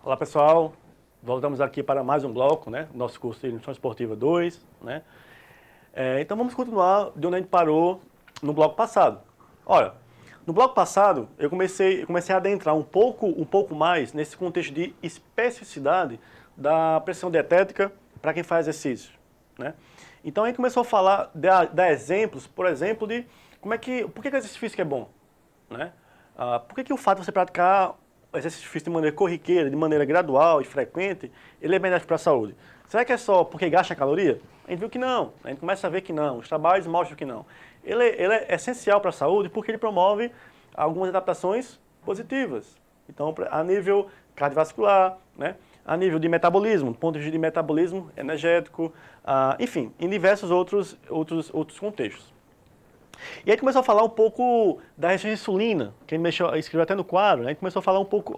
Olá pessoal, voltamos aqui para mais um bloco, né? Nosso curso de Nutrição Esportiva 2, né? Então vamos continuar de onde a gente parou no bloco passado. Olha, no bloco passado eu comecei a adentrar um pouco mais nesse contexto de especificidade da pressão dietética para quem faz exercício, né? Então a gente começou a falar, dar exemplos, por exemplo, de por que o exercício físico é bom, né? Por que o fato de você praticar exercício físico de maneira corriqueira, de maneira gradual e frequente, ele é benéfico para a saúde? Será que é só porque gasta caloria? A gente viu que não, a gente começa a ver que não, os trabalhos mostram que não. Ele é essencial para a saúde porque ele promove algumas adaptações positivas. Então, a nível cardiovascular, né? A nível de metabolismo, do ponto de vista de metabolismo energético, enfim, em diversos outros contextos. E aí começou a falar um pouco da resistência à insulina, que ele escreveu até no quadro, né? A gente começou a falar um pouco,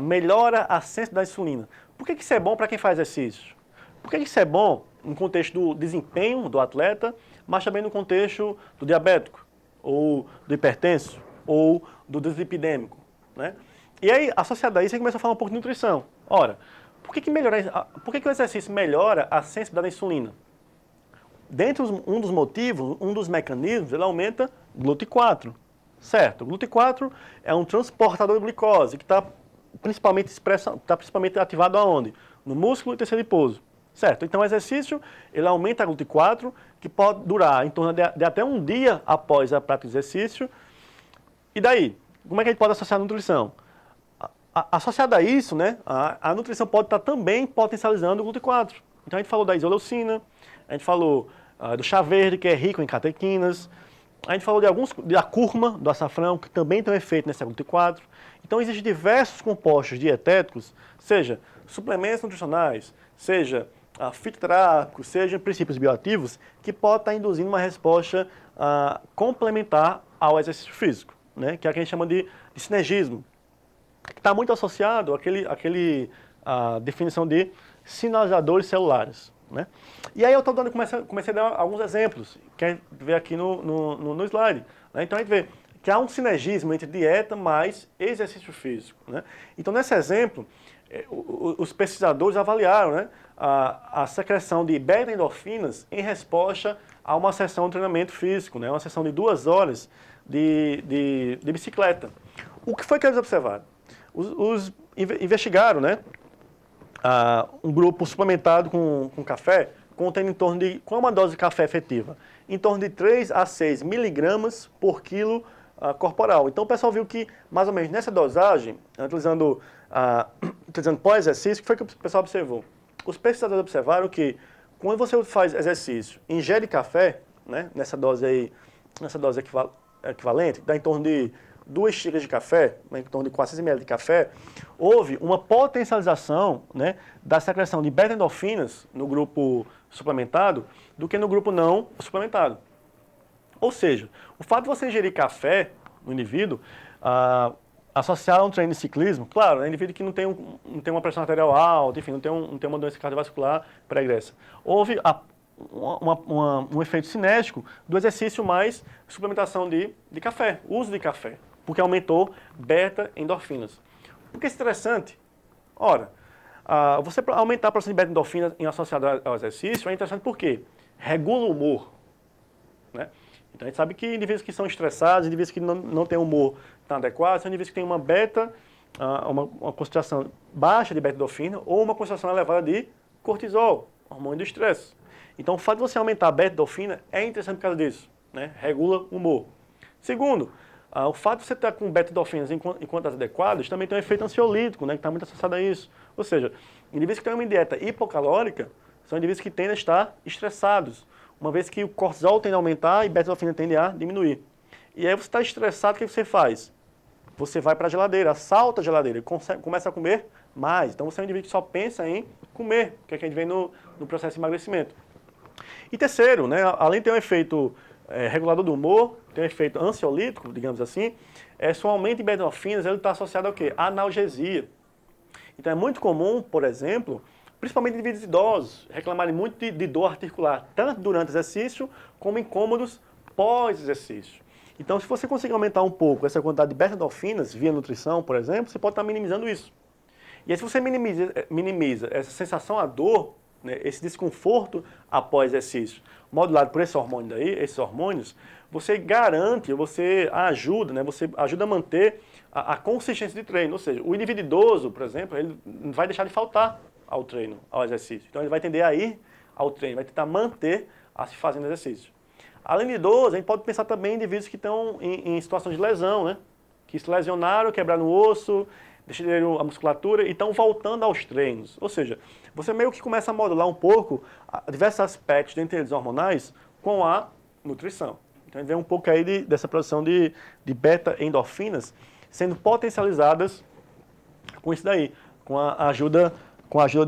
melhora a sensibilidade da insulina. Por que isso é bom para quem faz exercício? Por que isso é bom no contexto do desempenho do atleta, mas também no contexto do diabético, ou do hipertenso, ou do dislipidêmico, né? E aí, associado a isso, a gente começou a falar um pouco de nutrição. Ora, por que o exercício melhora a sensibilidade da insulina? Um dos motivos, um dos mecanismos, ele aumenta GLUT4, certo? O GLUT4 é um transportador de glicose que está principalmente ativado aonde? No músculo e tecido adiposo, certo? Então o exercício, ele aumenta a GLUT4, que pode durar em torno de até um dia após a prática de exercício. E daí? Como é que a gente pode associar a nutrição? Associado a isso, né, a nutrição pode estar também potencializando o GLUT4. Então a gente falou da isoleucina, a gente falou do chá verde, que é rico em catequinas. A gente falou da cúrcuma, do açafrão, que também tem um efeito nesse GLUT4. Então existem diversos compostos dietéticos, seja suplementos nutricionais, seja fitoterápicos, seja princípios bioativos, que podem estar induzindo uma resposta complementar ao exercício físico, né? Que é o que a gente chama de sinergismo, que está muito associado àquele definição de sinalizadores celulares, né? E aí eu comecei a dar alguns exemplos, que a gente vê aqui no slide, né? Então a gente vê que há um sinergismo entre dieta mais exercício físico, né? Então nesse exemplo, os pesquisadores avaliaram, né, a secreção de beta-endorfinas em resposta a uma sessão de treinamento físico, né? Uma sessão de 2 horas de bicicleta. O que foi que eles observaram? Investigaram, né, um grupo suplementado com café, contendo em torno de, qual é uma dose de café efetiva? Em torno de 3 a 6 miligramas por quilo corporal. Então o pessoal viu que, mais ou menos nessa dosagem, utilizando pós-exercício, o que foi que o pessoal observou? Os pesquisadores observaram que, quando você faz exercício, ingere café, né, nessa dose equivalente, dá em torno de 2 xícaras de café, em torno de 400 ml de café, houve uma potencialização, né, da secreção de beta-endorfinas no grupo suplementado do que no grupo não suplementado. Ou seja, o fato de você ingerir café no indivíduo, associado a um treino de ciclismo, claro, né, indivíduo que não tem uma pressão arterial alta, enfim, não tem uma doença cardiovascular pregressa. Houve um efeito cinético do exercício mais suplementação de café, uso de café, porque aumentou beta-endorfinas. Por que isso é interessante? Ora, você aumentar a produção de beta-endorfinas associado ao exercício é interessante porque regula o humor, né? Então a gente sabe que indivíduos que são estressados, indivíduos que não têm humor tão adequado, são indivíduos que têm uma concentração baixa de beta-endorfina ou uma concentração elevada de cortisol, hormônio do estresse. Então o fato de você aumentar a beta-endorfina é interessante por causa disso, né? Regula o humor. Segundo, o fato de você estar com beta-endorfinas em quantidades adequadas também tem um efeito ansiolítico, né, que está muito associado a isso. Ou seja, indivíduos que têm uma dieta hipocalórica são indivíduos que tendem a estar estressados, uma vez que o cortisol tende a aumentar e a beta-endorfina tende a diminuir. E aí você está estressado, o que você faz? Você vai para a geladeira, assalta a geladeira e começa a comer mais. Então você é um indivíduo que só pensa em comer, que é o que a gente vê no processo de emagrecimento. E terceiro, né, além de ter um efeito regulador do humor, tem um efeito ansiolítico, digamos assim, se o aumento de beta-endorfinas está associado ao quê? Analgesia. Então é muito comum, por exemplo, principalmente indivíduos idosos, reclamarem muito de dor articular, tanto durante o exercício, como incômodos pós-exercício. Então, se você conseguir aumentar um pouco essa quantidade de beta-endorfinas via nutrição, por exemplo, você pode estar minimizando isso. E aí se você minimiza essa sensação, a dor, né, esse desconforto após exercício, modulado por esse hormônio daí, esses hormônios, você garante, você ajuda, né, você ajuda a manter a consistência de treino. Ou seja, o indivíduo idoso, por exemplo, ele não vai deixar de faltar ao treino, ao exercício. Então ele vai tender a ir ao treino, vai tentar manter a se fazendo exercício. Além de idoso, a gente pode pensar também em indivíduos que estão em situação de lesão, né? Que se lesionaram, quebraram o osso, deixaram a musculatura e estão voltando aos treinos. Ou seja, você meio que começa a modular um pouco diversos aspectos dentre eles hormonais com a nutrição. Então a gente vê um pouco aí dessa produção de beta-endorfinas sendo potencializadas com isso daí, com a ajuda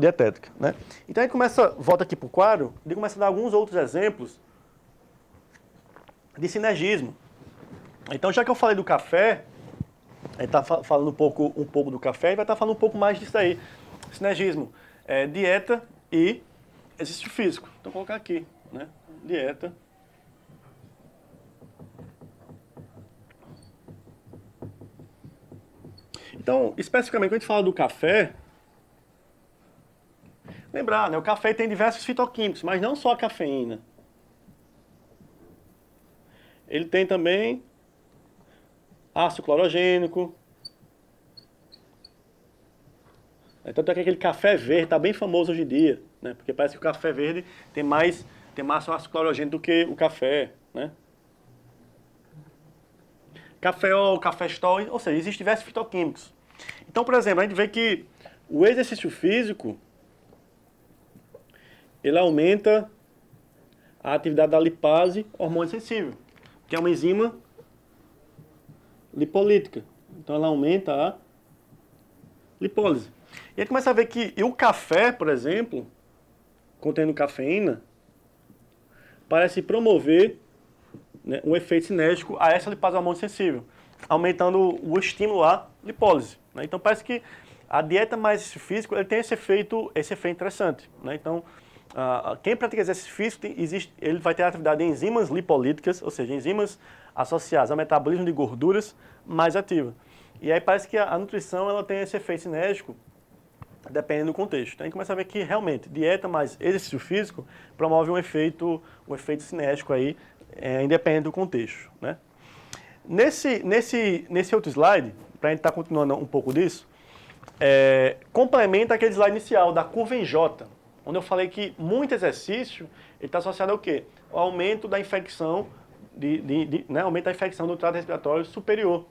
dietética, né? Então a gente volta aqui para o quadro e começa a dar alguns outros exemplos de sinergismo. Então, já que eu falei do café, a gente está falando um pouco do café e vai estar falando um pouco mais disso aí. Sinergismo, dieta e exercício físico. Então, vou colocar aqui, né? Dieta. Então, especificamente, quando a gente fala do café, lembrar, né? O café tem diversos fitoquímicos, mas não só a cafeína. Ele tem também ácido clorogênico. Tanto é que aquele café verde está bem famoso hoje em dia, né? Porque parece que o café verde tem mais ácido clorogênico do que o café, né? Cafeol, cafestol, ou seja, existem diversos fitoquímicos. Então, por exemplo, a gente vê que o exercício físico, ele aumenta a atividade da lipase hormônio sensível, que é uma enzima lipolítica. Então ela aumenta a lipólise. E a gente começa a ver que o café, por exemplo, contendo cafeína, parece promover, né, um efeito sinérgico a essa lipase hormônio sensível, aumentando o estímulo à lipólise, né? Então parece que a dieta mais exercício físico ele tem esse efeito interessante, né? Então quem pratica exercício físico, ele vai ter a atividade de enzimas lipolíticas, ou seja, enzimas associadas ao metabolismo de gorduras mais ativa. E aí parece que a nutrição ela tem esse efeito sinérgico, dependendo do contexto. Então a gente começa a ver que realmente dieta mais exercício físico promove um efeito sinérgico aí, independente do contexto, né? Nesse outro slide, para a gente estar continuando um pouco disso, complementa aquele slide inicial da curva em J, onde eu falei que muito exercício está associado ao quê? O aumento da infecção, né, aumento da infecção do trato respiratório superior.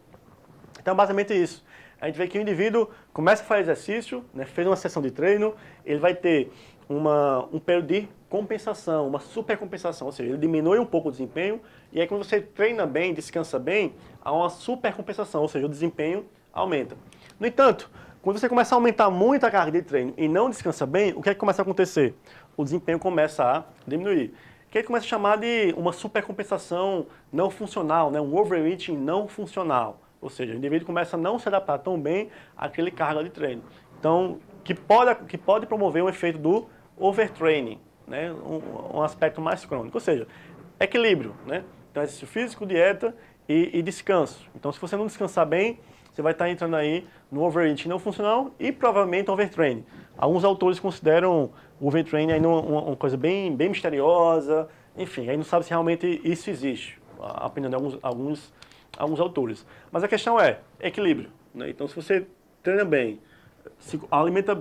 Então, basicamente isso. A gente vê que o indivíduo começa a fazer exercício, né, fez uma sessão de treino, ele vai ter um período de compensação, uma supercompensação, ou seja, ele diminui um pouco o desempenho, e aí quando você treina bem, descansa bem, há uma supercompensação, ou seja, o desempenho aumenta. No entanto, quando você começa a aumentar muito a carga de treino e não descansa bem, o que é que começa a acontecer? O desempenho começa a diminuir. Que a gente começa a chamar de uma supercompensação não funcional, né? Um overreaching não funcional. Ou seja, o indivíduo começa a não se adaptar tão bem àquele carga de treino. Então, que pode promover um efeito do overtraining, né? Um aspecto mais crônico. Ou seja, equilíbrio, né? Então, exercício físico, dieta e descanso. Então, se você não descansar bem, você vai estar entrando aí no overeating não funcional e provavelmente overtraining. Alguns autores consideram o overtraining aí uma coisa bem misteriosa, enfim, aí não sabe se realmente isso existe, a opinião de alguns autores. Mas a questão é equilíbrio, né? Então, se você treina bem, se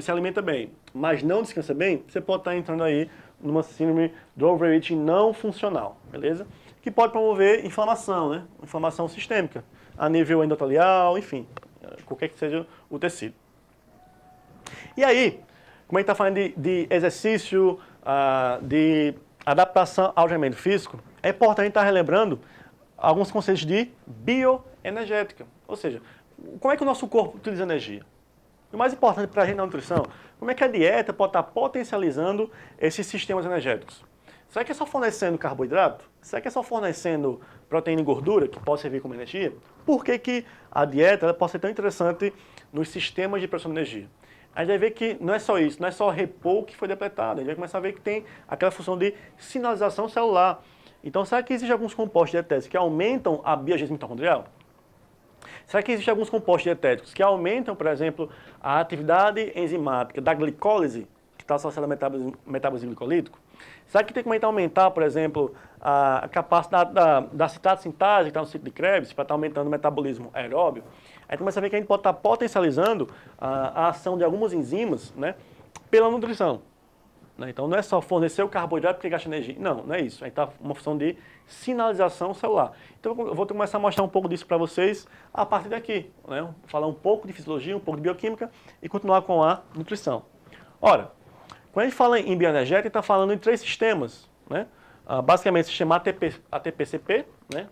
alimenta bem, mas não descansa bem, você pode estar entrando aí numa síndrome do overeating não funcional, beleza? Que pode promover inflamação, né? Inflamação sistêmica, a nível endotelial, enfim, qualquer que seja o tecido. E aí, como a gente está falando de exercício, de adaptação ao treinamento físico, é importante estar relembrando alguns conceitos de bioenergética. Ou seja, como é que o nosso corpo utiliza energia? O mais importante para a gente na nutrição, como é que a dieta pode estar potencializando esses sistemas energéticos? Será que é só fornecendo carboidrato? Será que é só fornecendo proteína e gordura, que pode servir como energia? Por que a dieta ela pode ser tão interessante nos sistemas de produção de energia? A gente vai ver que não é só isso, não é só repor o que foi depletado. A gente vai começar a ver que tem aquela função de sinalização celular. Então, será que existem alguns compostos dietéticos que aumentam a biogênese mitocondrial? Será que existem alguns compostos dietéticos que aumentam, por exemplo, a atividade enzimática da glicólise, que está associada ao metabolismo glicolítico? Será que tem como aumentar, por exemplo, a capacidade da citosintase, que está no ciclo de Krebs, para estar aumentando o metabolismo aeróbio? Aí começa a ver que a gente pode estar potencializando a ação de algumas enzimas, né, pela nutrição. Então não é só fornecer o carboidrato porque gasta energia. Não, não é isso. Aí está uma função de sinalização celular. Então eu vou começar a mostrar um pouco disso para vocês a partir daqui. Né? Falar um pouco de fisiologia, um pouco de bioquímica e continuar com a nutrição. Ora, quando a gente fala em bioenergética, a gente está falando em 3 sistemas. Né? Basicamente o sistema ATP-CP, né?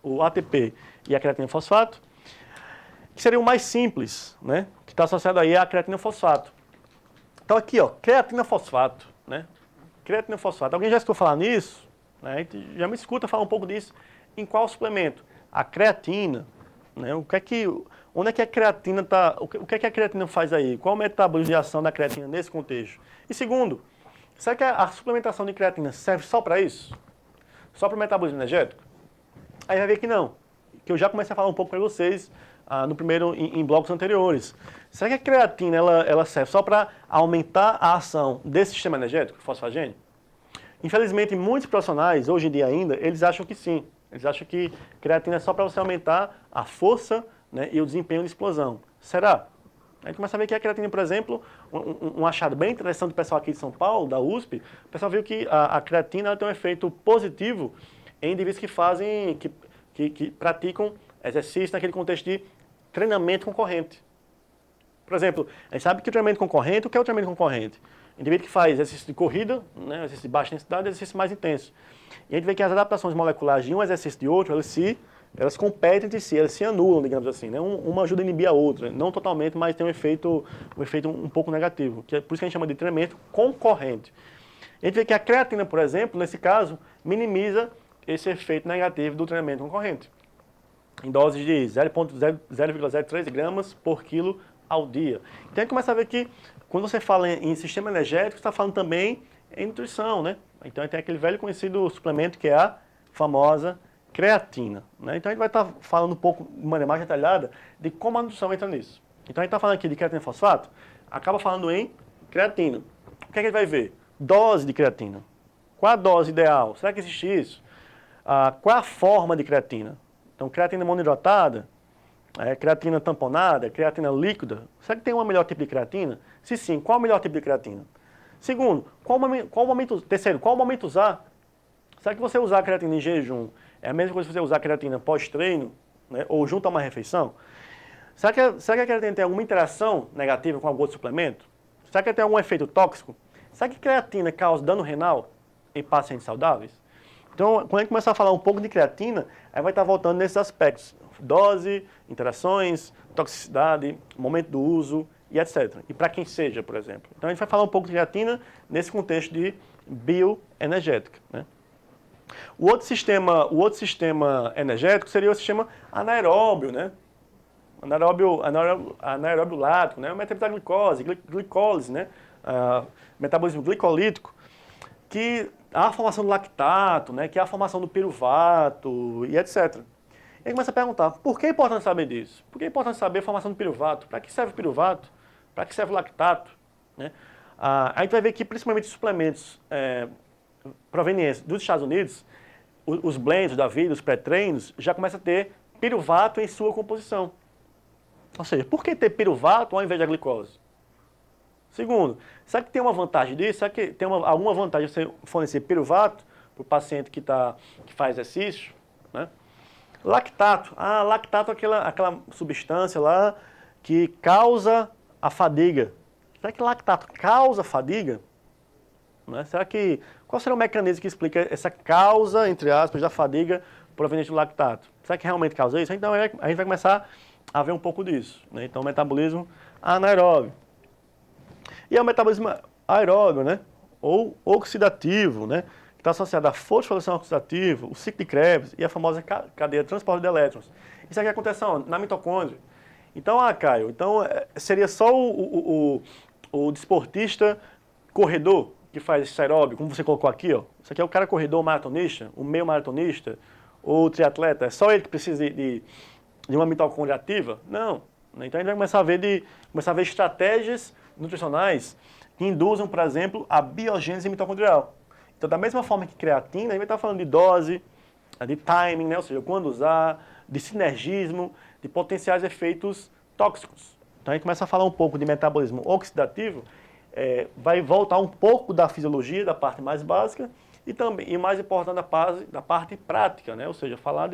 O ATP e a creatina fosfato, que seria o mais simples, né? Que está associado aí à creatina fosfato. Então aqui, ó, creatina fosfato, né? Creatina fosfato. Alguém já escutou falar nisso? Né? Já me escuta falar um pouco disso. Em qual suplemento? A creatina, né? Onde é que a creatina está? O que é que a creatina faz aí? Qual o metabolismo de ação da creatina nesse contexto? E segundo, será que a suplementação de creatina serve só para isso? Só para o metabolismo energético? Aí vai ver que não. Que eu já comecei a falar um pouco para vocês no primeiro, em blocos anteriores. Será que a creatina ela serve só para aumentar a ação desse sistema energético, fosfagênio? Infelizmente, muitos profissionais, hoje em dia ainda, eles acham que sim. Eles acham que creatina é só para você aumentar a força, né, e o desempenho de explosão. Será? A gente começa a ver que a creatina, por exemplo, um achado bem interessante do pessoal aqui de São Paulo, da USP, o pessoal viu que a creatina ela tem um efeito positivo em indivíduos que fazem, que praticam exercício naquele contexto de treinamento concorrente. Por exemplo, a gente sabe que o treinamento concorrente, o que é o treinamento concorrente? Indivíduo que faz exercício de corrida, né, exercício de baixa intensidade, exercício mais intenso. E a gente vê que as adaptações moleculares de um exercício de outro, elas competem entre si, elas se anulam, digamos assim, né? Uma ajuda a inibir a outra, não totalmente, mas tem um efeito um pouco negativo, que é por isso que a gente chama de treinamento concorrente. A gente vê que a creatina, por exemplo, nesse caso, minimiza esse efeito negativo do treinamento concorrente, em doses de 0,03 gramas por quilo ao dia. Então a gente começa a ver que quando você fala em sistema energético, você está falando também em nutrição, né? Então tem aquele velho conhecido suplemento que é a famosa creatina, né? Então a gente vai estar falando um pouco de maneira mais detalhada de como a nutrição entra nisso. Então a gente está falando aqui de creatina fosfato, acaba falando em creatina. O que é que a gente vai ver? Dose de creatina. Qual a dose ideal? Será que existe isso? Qual a forma de creatina? Então creatina monohidratada, creatina tamponada, creatina líquida. Será que tem um melhor tipo de creatina? Se sim, qual o melhor tipo de creatina? Segundo, terceiro, qual momento usar? Será que você usar a creatina em jejum é a mesma coisa que você usar a creatina pós-treino, né, ou junto a uma refeição? Será que a creatina tem alguma interação negativa com algum outro suplemento? Será que ela tem algum efeito tóxico? Será que a creatina causa dano renal em pacientes saudáveis? Então, quando a gente começar a falar um pouco de creatina, aí vai estar voltando nesses aspectos. Dose, interações, toxicidade, momento do uso e etc. E para quem seja, por exemplo. Então a gente vai falar um pouco de creatina nesse contexto de bioenergética, né? O outro sistema energético seria o sistema anaeróbio, né? Anaeróbio lático, né? O metabolismo da glicólise, né? Metabolismo glicolítico, que há a formação do lactato, né? Que há a formação do piruvato e etc. E aí começa a perguntar, por que é importante saber disso? Por que é importante saber a formação do piruvato? Para que serve o piruvato? Para que serve o lactato? Né? A gente vai ver que principalmente suplementos provenientes dos Estados Unidos, os blends da vida, os pré-treinos, já começam a ter piruvato em sua composição. Ou seja, por que ter piruvato ao invés da glicose? Segundo, será que tem uma vantagem disso? Será que tem alguma vantagem de você fornecer piruvato para o paciente que faz exercício? Né? Lactato. Lactato é aquela substância lá que causa a fadiga. Será que lactato causa fadiga? Né? Qual será o mecanismo que explica essa causa, entre aspas, da fadiga proveniente do lactato? Será que realmente causa isso? Então a gente vai começar a ver um pouco disso. Né? Então, metabolismo anaeróbio. E é o metabolismo aeróbio, né? Ou oxidativo, né? Que está associado à fosforilação oxidativa, o ciclo de Krebs e a famosa cadeia de transporte de elétrons. Isso aqui acontece onde? Na mitocôndria. Então, Caio, seria só o desportista corredor que faz esse aeróbio, como você colocou aqui, ó. Isso aqui é o cara corredor maratonista, o meio maratonista, ou o triatleta. É só ele que precisa de uma mitocôndria ativa? Não. Né? Então a gente vai começar a ver estratégias nutricionais que induzam, por exemplo, a biogênese mitocondrial. Então, da mesma forma que creatina, a gente vai estar falando de dose, de timing, né? Ou seja, quando usar, de sinergismo, de potenciais efeitos tóxicos. Então a gente começa a falar um pouco de metabolismo oxidativo, vai voltar um pouco da fisiologia, da parte mais básica, e mais importante, da parte prática, né? Ou seja, falar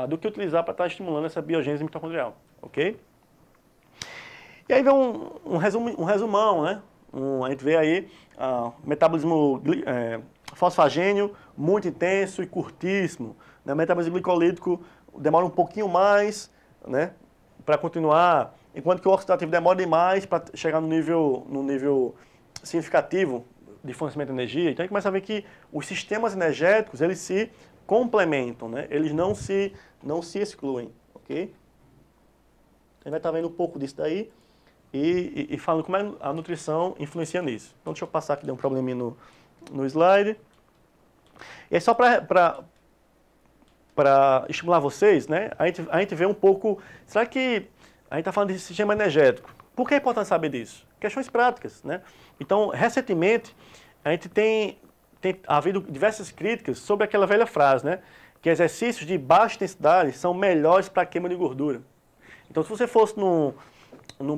do que utilizar para estar estimulando essa biogênese mitocondrial, ok? E aí vem um resumão, né? A gente vê aí metabolismo fosfagênio muito intenso e curtíssimo. Né? Metabolismo glicolítico demora um pouquinho mais, né? Para continuar, enquanto que o oxidativo demora demais para chegar no nível significativo de fornecimento de energia. Então a gente começa a ver que os sistemas energéticos, eles se complementam, né? Eles não se excluem, ok? A gente vai estar vendo um pouco disso daí e falando como a nutrição influencia nisso. Então deixa eu passar aqui, deu um probleminha no slide. E aí só para estimular vocês, né? A gente vê um pouco, será que a gente está falando de sistema energético? Por que é importante saber disso? Questões práticas, né? Então, recentemente, a gente tem havido diversas críticas sobre aquela velha frase, né? Que exercícios de baixa intensidade são melhores para a queima de gordura. Então, se você fosse num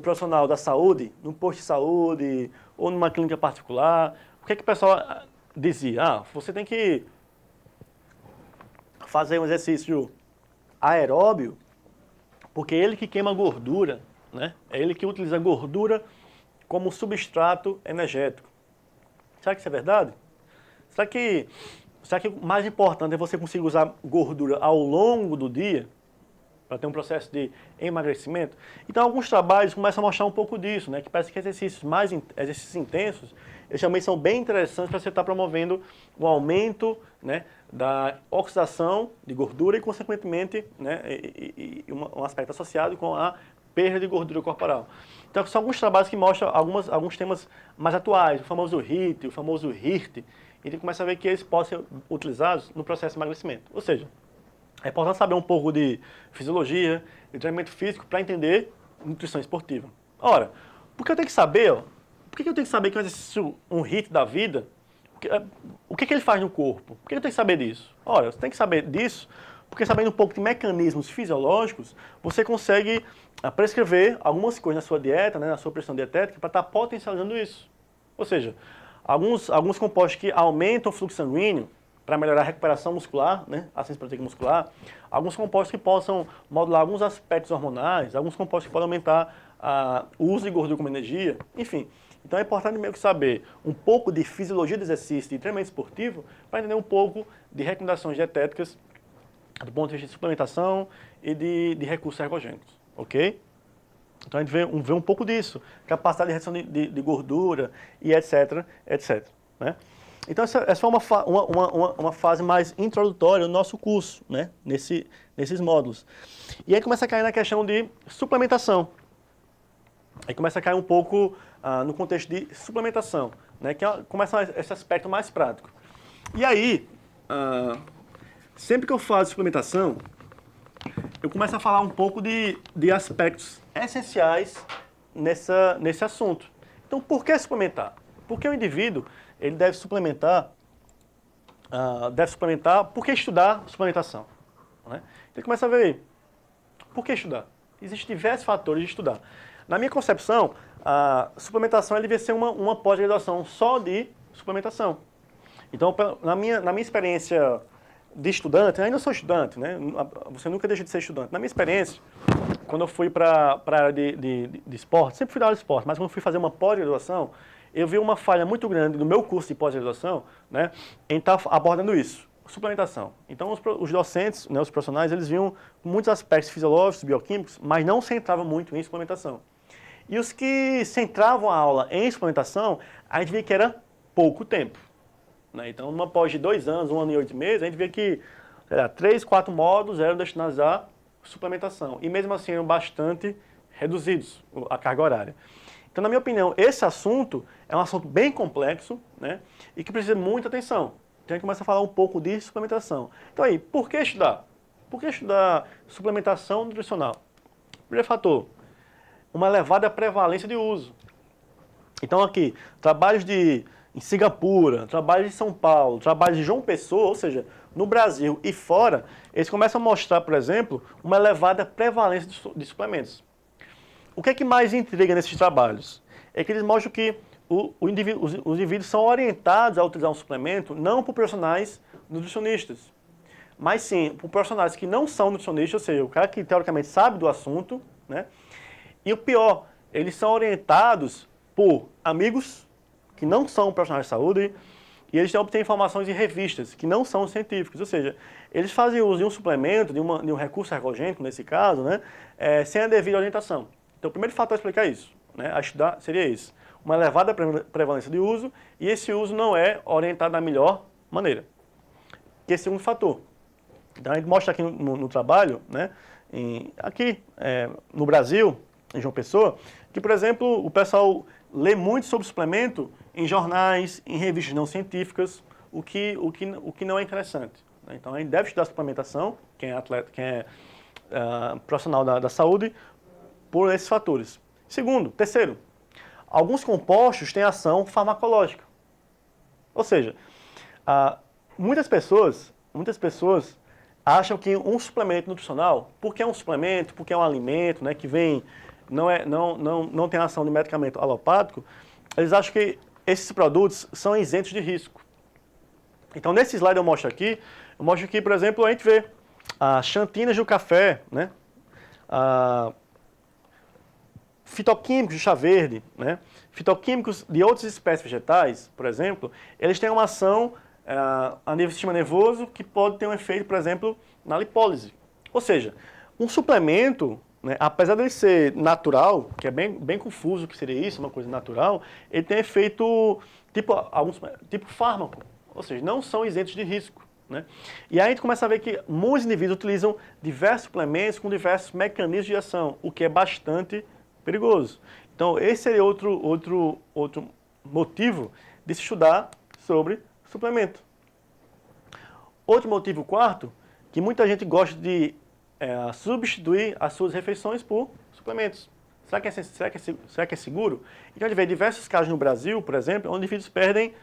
profissional da saúde, num posto de saúde ou numa clínica particular, o que o pessoal dizia? Você tem que fazer um exercício aeróbio, porque é ele que queima gordura, né? É ele que utiliza gordura como substrato energético. Será que isso é verdade? Será que o mais importante é você conseguir usar gordura ao longo do dia para ter um processo de emagrecimento? Então, alguns trabalhos começam a mostrar um pouco disso, né? Que parece que exercícios intensos, eles também são bem interessantes para você estar promovendo o aumento, né, da oxidação de gordura e, consequentemente, né, um aspecto associado com a perda de gordura corporal. Então, são alguns trabalhos que mostram alguns temas mais atuais, o famoso HIIT, o famoso HIRT, e a gente começa a ver que eles podem ser utilizados no processo de emagrecimento. Ou seja, é importante saber um pouco de fisiologia, de treinamento físico para entender nutrição esportiva. Ora, por que eu tenho que saber, por que eu tenho que saber que um exercício, um HIIT da vida, o que ele faz no corpo? Por que eu tenho que saber disso? Ora, você tem que saber disso, porque sabendo um pouco de mecanismos fisiológicos, você consegue prescrever algumas coisas na sua dieta, né, na sua pressão dietética, para estar potencializando isso. Ou seja, alguns compostos que aumentam o fluxo sanguíneo, para melhorar a recuperação muscular, né, a síntese proteica muscular, alguns compostos que possam modular alguns aspectos hormonais, alguns compostos que podem aumentar o uso de gordura como energia, enfim. Então é importante meio que saber um pouco de fisiologia do exercício e treinamento esportivo para entender um pouco de recomendações dietéticas do ponto de vista de suplementação e de recursos ergogênicos, ok? Então a gente vê um pouco disso, capacidade de redução de gordura e etc, etc, né? Então essa foi uma fase mais introdutória do nosso curso, né? Nesses módulos. E aí começa a cair na questão de suplementação. Aí começa a cair um pouco no contexto de suplementação, né? Que começa esse aspecto mais prático. E aí, sempre que eu faço suplementação, eu começo a falar um pouco de aspectos essenciais nesse assunto. Então, por que suplementar? Porque o indivíduo ele deve suplementar, por que estudar suplementação? Né? Então, começa a ver aí, por que estudar? Existem diversos fatores de estudar. Na minha concepção, a suplementação devia ser uma pós-graduação só de suplementação. Então, na minha experiência de estudante, ainda sou estudante, né? Você nunca deixa de ser estudante. Na minha experiência, quando eu fui para a área de esporte, sempre fui da área de esporte, mas quando eu fui fazer uma pós-graduação, eu vi uma falha muito grande no meu curso de pós-graduação, né, em estar abordando isso, suplementação. Então, os docentes, né, os profissionais, eles viam muitos aspectos fisiológicos, bioquímicos, mas não centravam muito em suplementação. E os que centravam a aula em suplementação, a gente via que era pouco tempo. Né? Então, numa pós de 2 anos, 1 ano e 8 meses, a gente via que 3, 4 módulos eram destinados à suplementação. E mesmo assim eram bastante reduzidos a carga horária. Então, na minha opinião, esse assunto é um assunto bem complexo, né, e que precisa de muita atenção. Então, a gente começa a falar um pouco de suplementação. Então, aí, por que estudar? Por que estudar suplementação nutricional? Primeiro fator, uma elevada prevalência de uso. Então aqui, trabalhos em Singapura, trabalhos em São Paulo, trabalhos de João Pessoa, ou seja, no Brasil e fora, eles começam a mostrar, por exemplo, uma elevada prevalência de suplementos. O que é que mais intriga nesses trabalhos? É que eles mostram que os indivíduos são orientados a utilizar um suplemento não por profissionais nutricionistas, mas sim por profissionais que não são nutricionistas, ou seja, o cara que teoricamente sabe do assunto, né? E o pior, eles são orientados por amigos que não são profissionais de saúde e eles obtêm informações em revistas que não são científicas, ou seja, eles fazem uso de um suplemento, de um recurso ergogênico, nesse caso, né, sem a devida orientação. Então, o primeiro fator a explicar isso, né, a estudar seria isso. Uma elevada prevalência de uso e esse uso não é orientado da melhor maneira. Esse é o segundo fator. Então, a gente mostra aqui no trabalho, né, aqui no Brasil, em João Pessoa, que, por exemplo, o pessoal lê muito sobre suplemento em jornais, em revistas não científicas, o que não é interessante. Então, a gente deve estudar suplementação, quem é atleta, quem é profissional da saúde, por esses fatores. Terceiro, alguns compostos têm ação farmacológica. Ou seja, muitas pessoas acham que um suplemento nutricional, porque é um suplemento, porque é um alimento, né, que vem, não tem ação de medicamento alopático, eles acham que esses produtos são isentos de risco. Então, nesse slide eu mostro aqui, por exemplo, a gente vê xantinas do café, né, fitoquímicos de chá verde, né, fitoquímicos de outras espécies vegetais, por exemplo, eles têm uma ação a nível do sistema nervoso que pode ter um efeito, por exemplo, na lipólise. Ou seja, um suplemento, né, apesar de ele ser natural, que é bem confuso o que seria isso, uma coisa natural, ele tem efeito tipo fármaco, ou seja, não são isentos de risco. Né? E aí a gente começa a ver que muitos indivíduos utilizam diversos suplementos com diversos mecanismos de ação, o que é bastante perigoso. Então esse seria outro motivo de se estudar sobre suplemento. Outro motivo, quarto, que muita gente gosta de substituir as suas refeições por suplementos. Será que é seguro? Então a gente vê diversos casos no Brasil, por exemplo, onde indivíduos perdem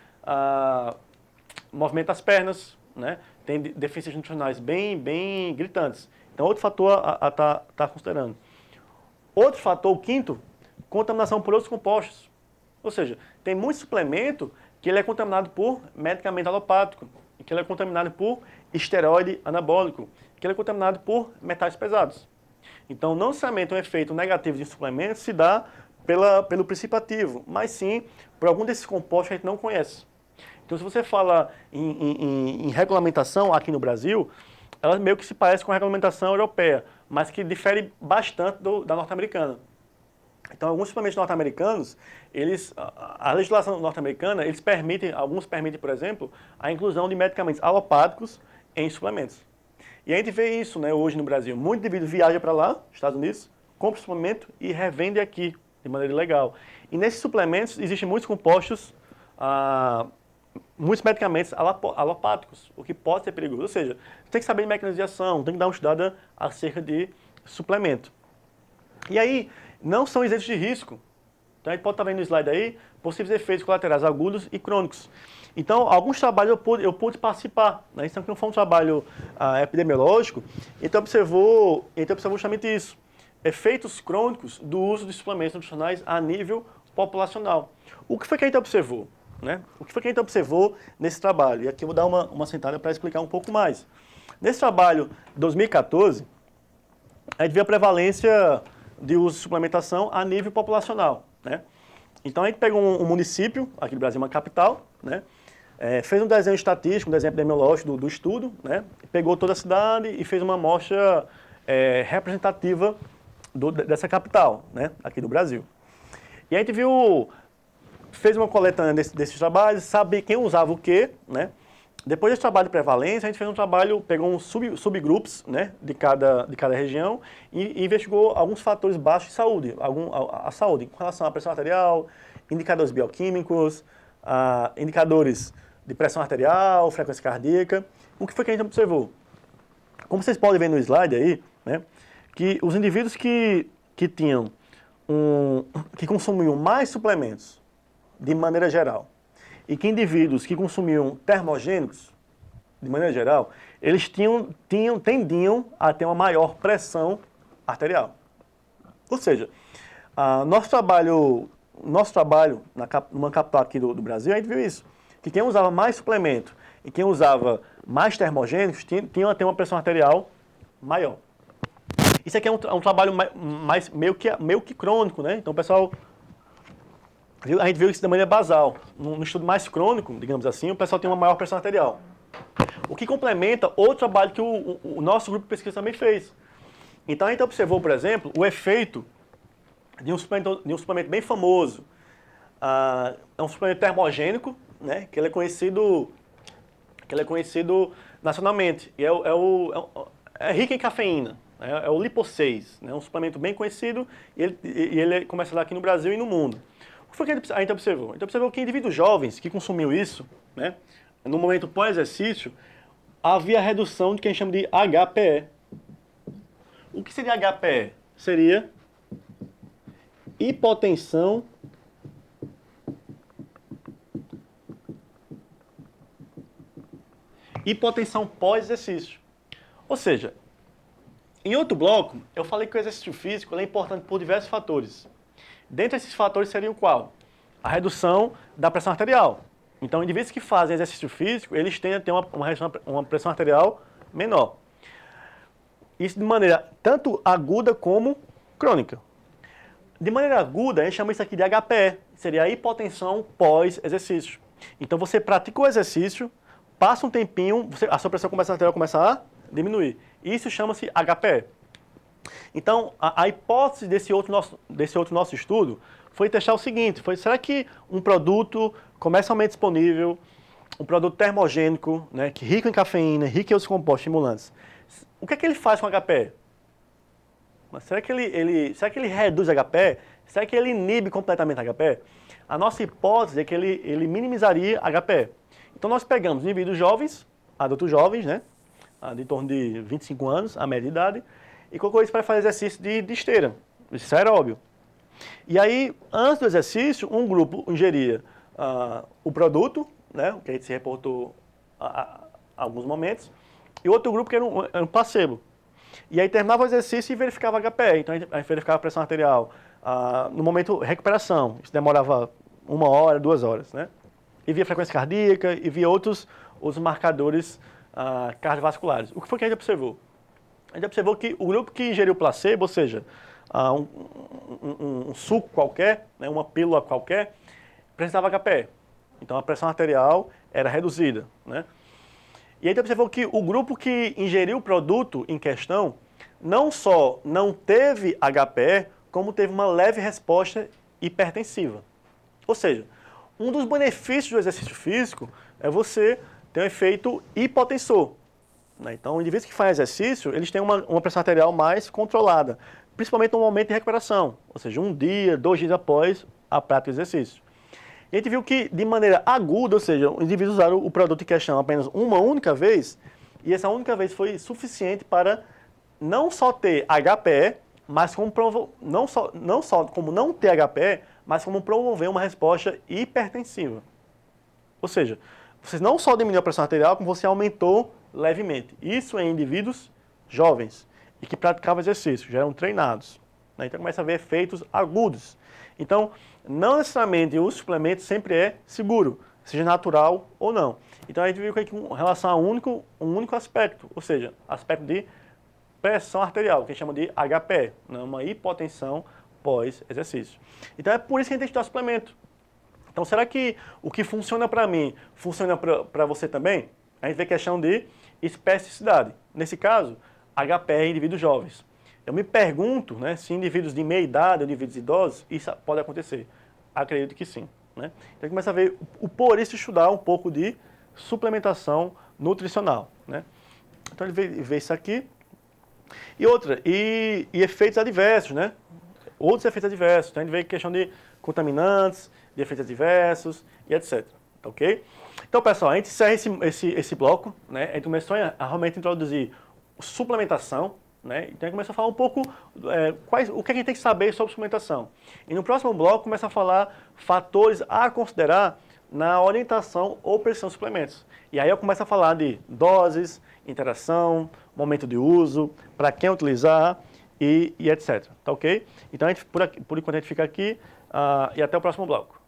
movimento das pernas, né? Tem deficiências nutricionais bem gritantes. Então outro fator a estar considerando. Outro fator, o quinto, contaminação por outros compostos. Ou seja, tem muito suplemento que ele é contaminado por medicamento alopático, que ele é contaminado por esteroide anabólico, que ele é contaminado por metais pesados. Então, não necessariamente um efeito negativo de suplemento se dá pelo princípio ativo, mas sim por algum desses compostos que a gente não conhece. Então, se você fala em regulamentação aqui no Brasil, ela meio que se parece com a regulamentação europeia, mas que difere bastante da norte-americana. Então, alguns suplementos norte-americanos, a legislação norte-americana, alguns permitem, por exemplo, a inclusão de medicamentos alopáticos em suplementos. E a gente vê isso, né, hoje no Brasil. Muito indivíduo viaja para lá, Estados Unidos, compra o suplemento e revende aqui, de maneira ilegal. E nesses suplementos existem muitos compostos, muitos medicamentos alopáticos, o que pode ser perigoso. Ou seja, tem que saber de mecanismo de ação, tem que dar uma estudada acerca de suplemento. E aí, não são isentos de risco. Então, a gente pode estar vendo no slide aí, possíveis efeitos colaterais agudos e crônicos. Então, alguns trabalhos eu pude participar, né? Isso aqui não foi um trabalho epidemiológico, então observou justamente isso. Efeitos crônicos do uso de suplementos nutricionais a nível populacional. O que foi que a gente observou? Né? O que foi que a gente observou nesse trabalho? E aqui eu vou dar uma sentada para explicar um pouco mais. Nesse trabalho, 2014, a gente viu a prevalência de uso de suplementação a nível populacional, né? Então a gente pegou um município, aqui no Brasil, uma capital, né? Fez um desenho estatístico, um desenho epidemiológico do estudo, né? Pegou toda a cidade e fez uma amostra representativa dessa capital, né? Aqui do Brasil. E a gente fez uma coletânea desses trabalhos, sabe quem usava o quê, né? Depois desse trabalho de prevalência, a gente fez um trabalho, pegou uns subgrupos, né, de cada região e investigou alguns fatores baixos de saúde, a saúde, com relação à pressão arterial, indicadores bioquímicos, indicadores de pressão arterial, frequência cardíaca. O que foi que a gente observou? Como vocês podem ver no slide aí, né, que os indivíduos que que consumiam mais suplementos, de maneira geral, e que indivíduos que consumiam termogênicos, de maneira geral, eles tendiam a ter uma maior pressão arterial. Ou seja, nosso trabalho numa capital aqui do Brasil, a gente viu isso, que quem usava mais suplemento e quem usava mais termogênicos tinham a ter uma pressão arterial maior. Isso aqui é um trabalho meio que crônico, né? Então, pessoal, a gente viu isso de maneira basal. No estudo mais crônico, digamos assim, o pessoal tem uma maior pressão arterial. O que complementa outro trabalho que o nosso grupo de pesquisa também fez. Então, a gente observou, por exemplo, o efeito de um suplemento bem famoso. É um suplemento termogênico, né? Que ele é conhecido nacionalmente. E é rico em cafeína. É o Lipo 6, né? Um suplemento bem conhecido e ele é comercializado aqui no Brasil e no mundo. O que foi que a gente observou? A gente observou que indivíduos jovens que consumiam isso, né, no momento pós-exercício, havia redução de que a gente chama de HPE. O que seria HPE? Seria hipotensão pós-exercício. Ou seja, em outro bloco, eu falei que o exercício físico é importante por diversos fatores. Dentre esses fatores seriam qual? A redução da pressão arterial. Então, indivíduos que fazem exercício físico, eles tendem a ter uma pressão arterial menor. Isso de maneira tanto aguda como crônica. De maneira aguda, a gente chama isso aqui de HPE, seria a hipotensão pós-exercício. Então, você pratica o exercício, passa um tempinho, a sua pressão arterial começa a diminuir. Isso chama-se HPE. Então, a hipótese desse outro nosso estudo foi testar o seguinte, será que um produto comercialmente disponível, um produto termogênico, né, que rico em cafeína, rico em outros compostos estimulantes, o que é que ele faz com HPE? Mas será que ele reduz HPE? Será que ele inibe completamente HPE? A nossa hipótese é que ele minimizaria HPE. Então, nós pegamos indivíduos jovens, adultos jovens, né, de torno de 25 anos, a média de idade, e colocou isso para fazer exercício de esteira, isso é aeróbio. E aí, antes do exercício, um grupo ingeria o produto, né, o que a gente se reportou há alguns momentos, e outro grupo que era um placebo. E aí terminava o exercício e verificava HPE, então a gente verificava a pressão arterial no momento de recuperação, isso demorava 1 hora, 2 horas, né? E via frequência cardíaca e via outros marcadores cardiovasculares. O que foi que a gente observou? A gente observou que o grupo que ingeriu placebo, ou seja, um suco qualquer, né, uma pílula qualquer, apresentava HPE. Então a pressão arterial era reduzida, né? E a gente observou que o grupo que ingeriu o produto em questão não só não teve HPE, como teve uma leve resposta hipertensiva. Ou seja, um dos benefícios do exercício físico é você ter um efeito hipotensor. Então, indivíduos que fazem exercício, eles têm uma pressão arterial mais controlada, principalmente no momento de recuperação, ou seja, 1 dia, 2 dias após a prática do exercício. E a gente viu que, de maneira aguda, ou seja, os indivíduos usaram o produto em questão apenas uma única vez, e essa única vez foi suficiente para não só ter HPE, mas como não só como não ter HPE, mas como promover uma resposta hipertensiva. Ou seja, você não só diminuiu a pressão arterial, como você aumentou levemente. Isso em indivíduos jovens e que praticavam exercício, já eram treinados. Então começa a ver efeitos agudos. Então, não necessariamente o suplemento sempre é seguro, seja natural ou não. Então a gente viu aqui com relação a um único aspecto, ou seja, aspecto de pressão arterial, que a gente chama de HPE, uma hipotensão pós-exercício. Então é por isso que a gente tem que estudar suplemento. Então será que o que funciona para mim, funciona para você também? A gente vê questão de especificidade. Nesse caso, HPE em indivíduos jovens. Eu me pergunto, né, se indivíduos de meia idade ou indivíduos idosos, isso pode acontecer. Acredito que sim. Né? Então começa a ver, por isso estudar um pouco de suplementação nutricional. Né? Então ele vê isso aqui. E outra, e efeitos adversos, né? Outros efeitos adversos. Então a gente vê questão de contaminantes, de efeitos adversos e etc. Ok? Então, pessoal, a gente encerra esse bloco, né? A gente começou a realmente introduzir suplementação, né? Então a gente começa a falar um pouco o que a gente tem que saber sobre suplementação. E no próximo bloco começa a falar fatores a considerar na orientação ou prescrição de suplementos. E aí eu começo a falar de doses, interação, momento de uso, para quem utilizar e etc. Tá ok? Então por enquanto a gente fica aqui e até o próximo bloco.